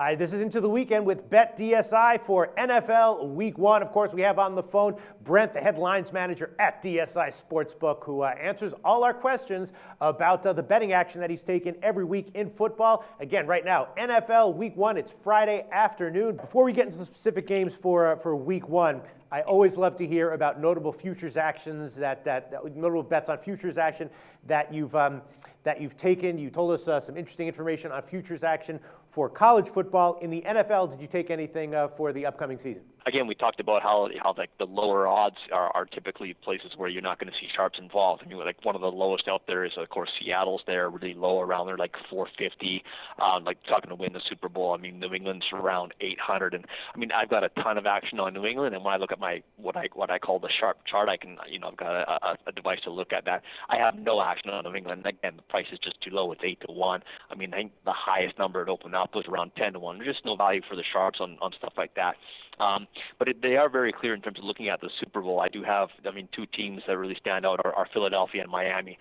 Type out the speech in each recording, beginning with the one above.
This is Into the Weekend with BetDSI for NFL Week 1. Of course, we have on the phone Brent, the headlines manager at DSI Sportsbook, who answers all our questions about the betting action that he's taken every week in football. Again, right now, NFL Week 1, it's Friday afternoon. Before we get into the specific games for Week 1, I always love to hear about notable futures actions, notable bets on futures action that you've taken. You told us some interesting information on futures action for college football. In the NFL, did you take anything for the upcoming season? Again, we talked about how like the lower odds are typically places where you're not going to see sharps involved. I mean, like one of the lowest out there is, of course, Seattle's there, really low, around there like 450. Like talking to win the Super Bowl. I mean, New England's around 800, and I mean, I've got a ton of action on New England. And when I look at my what I call the sharp chart, I can I've got a device to look at that. I have no action on New England. Again, the price is just too low. It's 8-1. I mean, I think the highest number it opened up was around 10-1. There's just no value for the sharps on stuff like that. But they are very clear in terms of looking at the Super Bowl. I do have, two teams that really stand out are Philadelphia and Miami.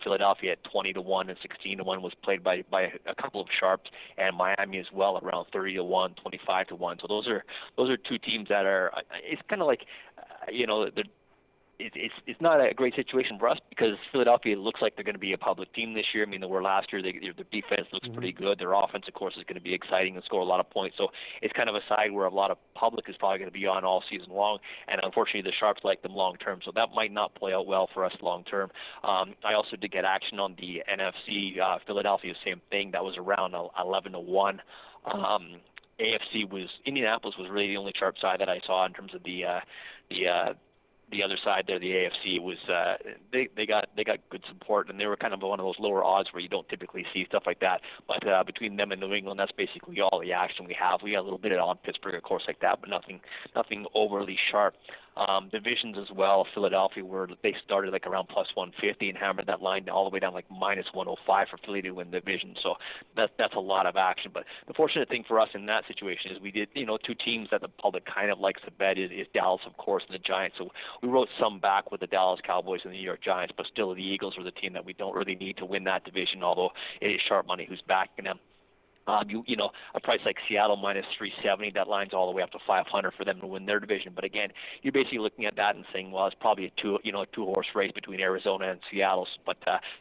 Philadelphia at 20-1 and 16-1 was played by a couple of sharps, and Miami as well around 30-1, 25-1. So those are two teams that are. It's kind of like, It's not a great situation for us because Philadelphia looks like they're going to be a public team this year. I mean, they were last year. Their defense looks pretty good. Their offense, of course, is going to be exciting and score a lot of points. So it's kind of a side where a lot of public is probably going to be on all season long. And unfortunately, the Sharps like them long term. So that might not play out well for us long term. I also did get action on the NFC. Philadelphia, same thing. That was around 11-1. Indianapolis was really the only sharp side that I saw in terms of the other side there, the AFC, was they got good support, and they were kind of one of those lower odds where you don't typically see stuff like that. But between them and New England, that's basically all the action we have. We got a little bit on Pittsburgh, of course, like that, but nothing overly sharp. Divisions as well. Philadelphia, where they started like around plus 150 and hammered that line all the way down like minus 105 for Philly to win the division. So that's a lot of action. But the fortunate thing for us in that situation is we did, two teams that the public kind of likes to bet is Dallas, of course, and the Giants. So we wrote some back with the Dallas Cowboys and the New York Giants, but still the Eagles are the team that we don't really need to win that division, although it is sharp money who's backing them. A price like Seattle minus 370, that line's all the way up to 500 for them to win their division. But again, you're basically looking at that and saying, well, it's probably a two-horse race between Arizona and Seattle. But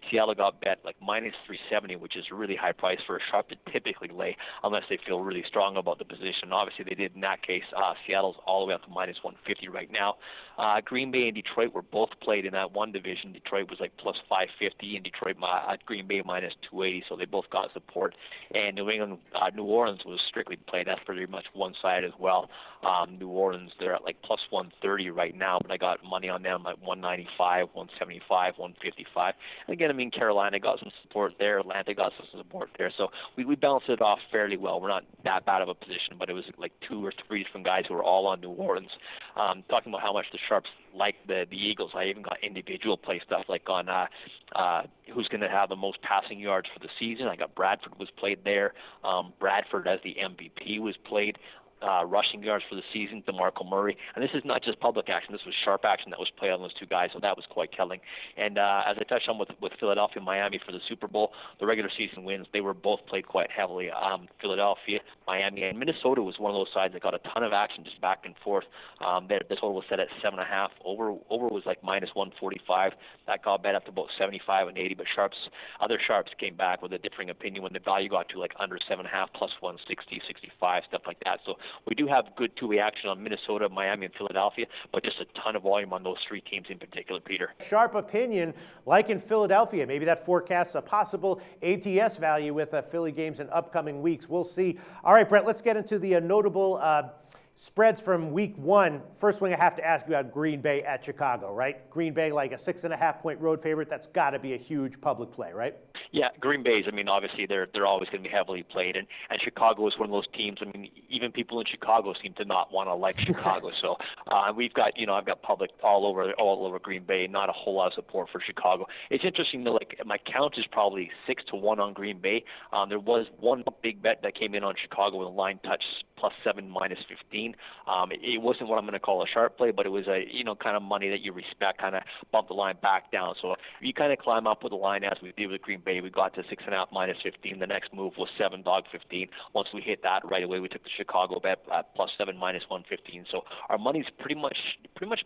Seattle got bet like minus 370, which is a really high price for a sharp to typically lay unless they feel really strong about the position. Obviously, they did in that case. Seattle's all the way up to minus 150 right now. Green Bay and Detroit were both played in that one division. Detroit was like plus 550, and Green Bay minus 280, so they both got support. And New Orleans was strictly played. That's pretty much one side as well. New Orleans, they're at like plus 130 right now, but I got money on them at 195, 175, 155. And again, Carolina got some support there. Atlanta got some support there. So we balanced it off fairly well. We're not that bad of a position, but it was like two or three different guys who were all on New Orleans. Talking about how much the sharps like the Eagles, I even got individual play stuff like on who's going to have the most passing yards for the season. I got Bradford was played there. Bradford as the MVP was played. Rushing yards for the season, DeMarco Murray. And this is not just public action. This was sharp action that was played on those two guys, so that was quite telling. And as I touched on with Philadelphia and Miami for the Super Bowl, the regular season wins, they were both played quite heavily. Philadelphia, Miami, and Minnesota was one of those sides that got a ton of action just back and forth. The total was set at 7.5. Over was like minus 145. That got bet up to about 75 and 80, but other sharps came back with a differing opinion when the value got to like under 7.5, plus 160, 65, stuff like that. So we do have good two-way action on Minnesota, Miami, and Philadelphia, but just a ton of volume on those three teams in particular, Peter. Sharp opinion, like in Philadelphia. Maybe that forecasts a possible ATS value with Philly games in upcoming weeks. We'll see. All right, Brent, let's get into the notable spreads from Week 1. First one I have to ask you about Green Bay at Chicago, right? Green Bay like a 6.5-point road favorite. That's got to be a huge public play, right? Yeah, Green Bay's, obviously they're always going to be heavily played, and Chicago is one of those teams. Even people in Chicago seem to not want to like Chicago. So we've got, I've got public all over Green Bay, not a whole lot of support for Chicago. It's interesting though, like my count is probably 6-1 on Green Bay. There was one big bet that came in on Chicago with a line touch +7, -15. 115. It wasn't what I'm going to call a sharp play, but it was a kind of money that you respect, kind of bump the line back down. So if you kind of climb up with the line as we did with Green Bay, we got to 6.5 minus 15. The next move was 7 dog 15. Once we hit that right away, we took the Chicago bet at plus 7 minus 115. So our money's pretty much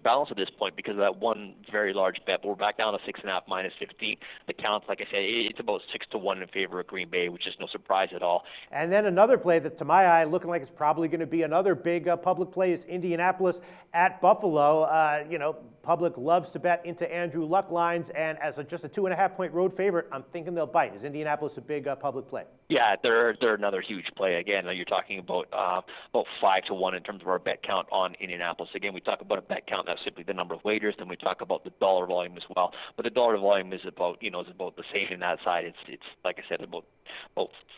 balanced at this point because of that one very large bet. But we're back down to 6.5 minus 15. The count, like I said, it's about 6-1 in favor of Green Bay, which is no surprise at all. And then another play that, to my eye, looking like it's probably going to be another big public play is Indianapolis at Buffalo. Public loves to bet into Andrew Luck lines, and as just a 2.5-point road favorite, I'm thinking they'll bite. Is Indianapolis a big public play? Yeah, they're another huge play. Again, you're talking about 5-1 in terms of our bet count on Indianapolis. Again, we talk about a bet count, that's simply the number of wagers. Then we talk about the dollar volume as well. But the dollar volume is about the same in that side. It's like I said, about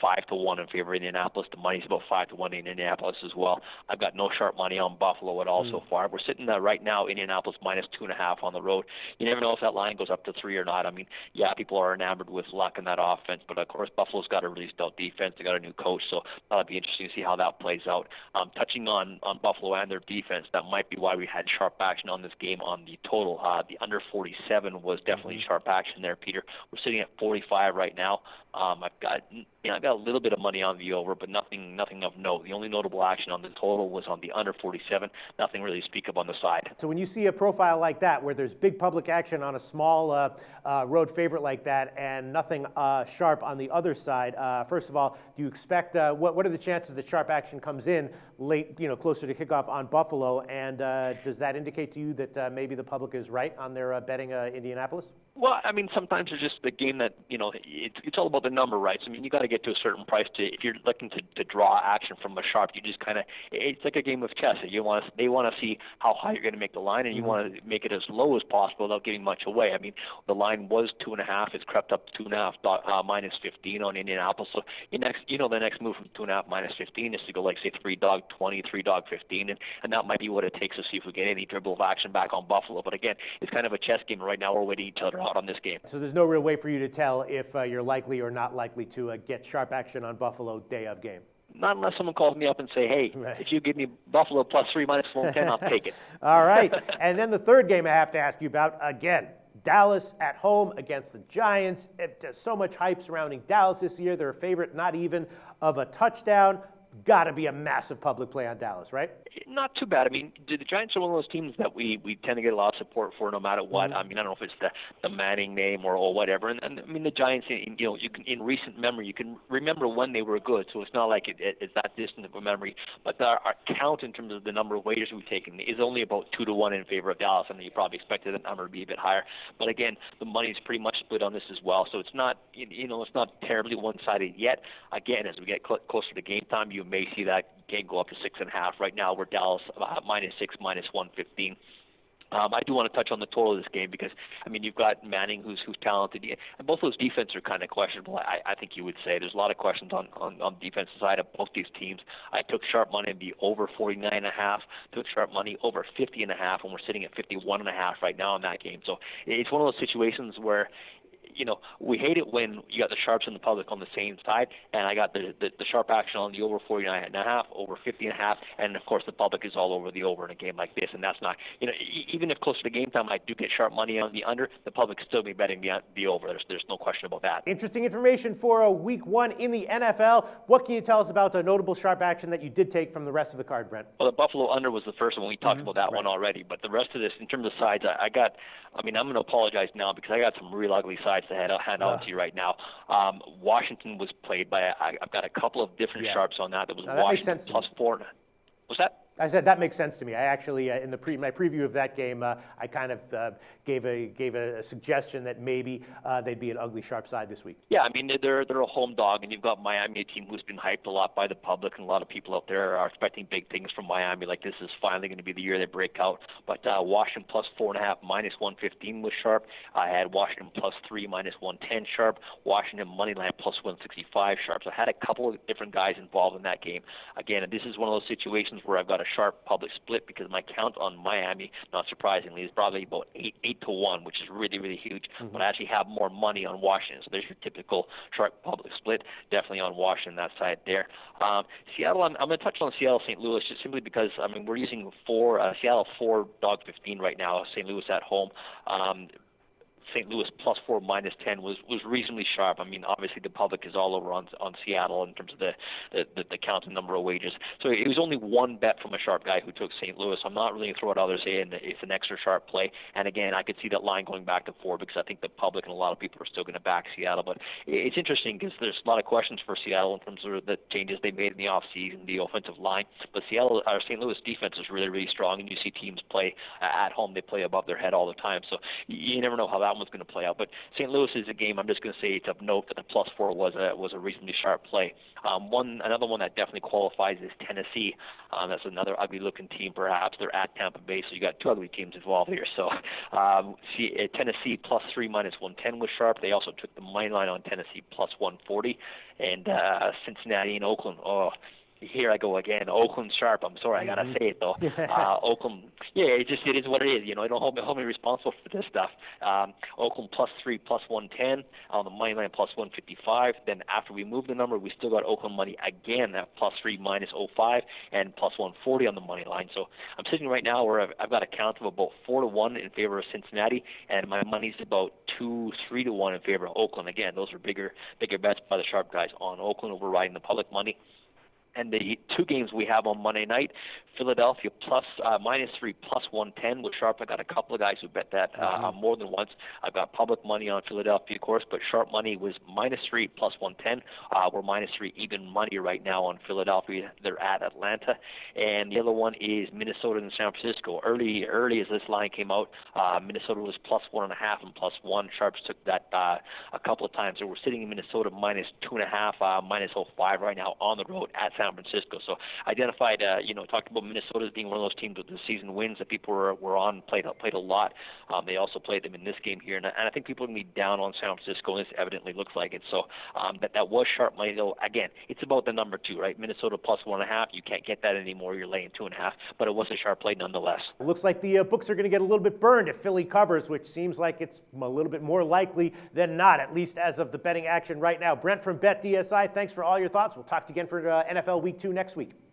5-1 in favor of Indianapolis. The money's about 5-1 in Indianapolis as well. I've got no sharp money on Buffalo at all so far. We're sitting right now, Indianapolis minus 2.5 on the road. You never know if that line goes up to 3 or not. I mean, yeah, people are enamored with Luck in that offense, but of course Buffalo's got a really stout defense. They got a new coach, so that'll be interesting to see how that plays out. Touching on Buffalo and their defense, that might be why we had sharp action on this game on the total. The under 47 was definitely sharp action there, Peter. We're sitting at 45 right now. I've got a little bit of money on the over, but nothing of note. The only notable action on the total was on the under 47. Nothing really to speak of on the side. So when you see a profile like that, where there's big public action on a small road favorite like that, and nothing sharp on the other side, first of all, do you expect what are the chances that sharp action comes in late, closer to kickoff on Buffalo? And does that indicate to you that maybe the public is right on their betting Indianapolis? Well, I mean, sometimes it's just the game that, it's all about the number, right? So, I mean, you got to get to a certain price if you're looking to draw action from a sharp, you just kind of, it's like a game of chess. They want to see how high you're going to make the line, and you want to make it as low as possible without giving much away. I mean, the line was 2.5. It's crept up to 2.5 minus 15 on Indianapolis. So the next move from 2.5 minus 15 is to go, like, say, 3 dog 20, 3 dog 15, and that might be what it takes to see if we get any dribble of action back on Buffalo. But again, it's kind of a chess game right now. We're waiting each other out on this game. So there's no real way for you to tell if you're likely or not likely to get sharp action on Buffalo day of game. Not unless someone calls me up and say, hey, if you give me Buffalo plus 3 minus 110, I'll take it. All right. And then the third game I have to ask you about, again, Dallas at home against the Giants. There's so much hype surrounding Dallas this year. They're a favorite, not even of a touchdown. Got to be a massive public play on Dallas, right? Not too bad. I mean, the Giants are one of those teams that we tend to get a lot of support for no matter what. I mean, I don't know if it's the Manning name or whatever. And I mean, the Giants, you can, in recent memory, you can remember when they were good. So it's not like it's that distant of a memory. But our count in terms of the number of wagers we've taken is only about 2-1 in favor of Dallas. I mean, you probably expected that number to be a bit higher. But again, the money's pretty much split on this as well. So it's not, it's not terribly one-sided yet. Again, as we get closer to game time, you may see that game go up to 6.5. Right now, we're Dallas minus 6, minus 115. I do want to touch on the total of this game because, I mean, you've got Manning, who's talented, and both those defenses are kind of questionable. I think you would say there's a lot of questions on the defensive side of both these teams. I took sharp money and be over 49.5. Took sharp money over 50.5, and we're sitting at 51.5 right now in that game. So it's one of those situations where, we hate it when you got the sharps and the public on the same side, and I got the sharp action on the over 49.5, over 50.5, and of course the public is all over the over in a game like this, and that's not, even if closer to game time I do get sharp money on the under, the public could still be betting the over. There's no question about that. Interesting information for week 1 in the NFL. What can you tell us about the notable sharp action that you did take from the rest of the card, Brent? Well, the Buffalo under was the first one. We talked about that one already, but the rest of this, in terms of sides, I'm going to apologize now because I got some real ugly sides to hand out to you right now. Washington was played by, I've got a couple of different sharps on that. That was Washington plus 4. What's that? I said that makes sense to me. I actually, in my preview of that game, I kind of gave a suggestion that maybe they'd be an ugly sharp side this week. Yeah, I mean they're a home dog, and you've got Miami, a team who's been hyped a lot by the public, and a lot of people out there are expecting big things from Miami. Like this is finally going to be the year they break out. But Washington plus 4.5 minus 115 was sharp. I had Washington plus 3 minus 110 sharp. Washington money line plus 165 sharp. So I had a couple of different guys involved in that game. Again, this is one of those situations where I've got a sharp public split because my count on Miami, not surprisingly, is probably about 8-1, which is really, really huge. Mm-hmm. But I actually have more money on Washington. So there's your typical sharp public split, definitely on Washington, that side there. Seattle, I'm going to touch on Seattle, St. Louis, just simply because, we're using Seattle 4 dog 15 right now, St. Louis at home. St. Louis +4 -10 was reasonably sharp. Obviously the public is all over on Seattle in terms of the count and number of wagers. So it was only one bet from a sharp guy who took St. Louis. I'm not really going to throw out others in. It's an extra sharp play. And again, I could see that line going back to 4 because I think the public and a lot of people are still going to back Seattle. But it's interesting because there's a lot of questions for Seattle in terms of the changes they made in the offseason, the offensive line. But St. Louis defense is really, really strong, and you see teams play at home. They play above their head all the time. So you never know how that one's going to play out. But St. Louis is a game I'm just going to say it's of note that the +4 was a reasonably sharp play. Another one that definitely qualifies is Tennessee. That's another ugly-looking team, perhaps. They're at Tampa Bay, so you got two ugly teams involved here. So Tennessee +3 -110 was sharp. They also took the money line on Tennessee +140, and Cincinnati and Oakland. Here I go again. Oakland sharp. I'm sorry, I gotta say it though. Oakland. Yeah, it is what it is. Don't hold me responsible for this stuff. Oakland +3 +110 on the money line +155. Then after we moved the number, we still got Oakland money again at +3 -05 and +140 on the money line. So I'm sitting right now where I've got a count of about 4-1 in favor of Cincinnati, and my money's about 2-3-1 in favor of Oakland. Again, those are bigger bets by the sharp guys on Oakland overriding the public money. And the two games we have on Monday night, Philadelphia -3 +110 was sharp. I got a couple of guys who bet that more than once. I've got public money on Philadelphia, of course, but sharp money was -3 +110. We're -3 even money right now on Philadelphia. They're at Atlanta. And the other one is Minnesota and San Francisco. Early as this line came out, Minnesota was +1.5 and +1. Sharps took that a couple of times. So we're sitting in Minnesota -2.5, -05 right now on the road at San Francisco. So identified, talked about Minnesota as being one of those teams with the season wins that people were on, played a lot. They also played them in this game here, and I think people are going to be down on San Francisco, and this evidently looks like it. So that was sharp money, though. Again, it's about the number 2, right? Minnesota +1.5. You can't get that anymore. You're laying 2.5, but it was a sharp play nonetheless. It looks like the books are going to get a little bit burned if Philly covers, which seems like it's a little bit more likely than not, at least as of the betting action right now. Brent from BetDSI, thanks for all your thoughts. We'll talk to you again for NFL Week 2 next week.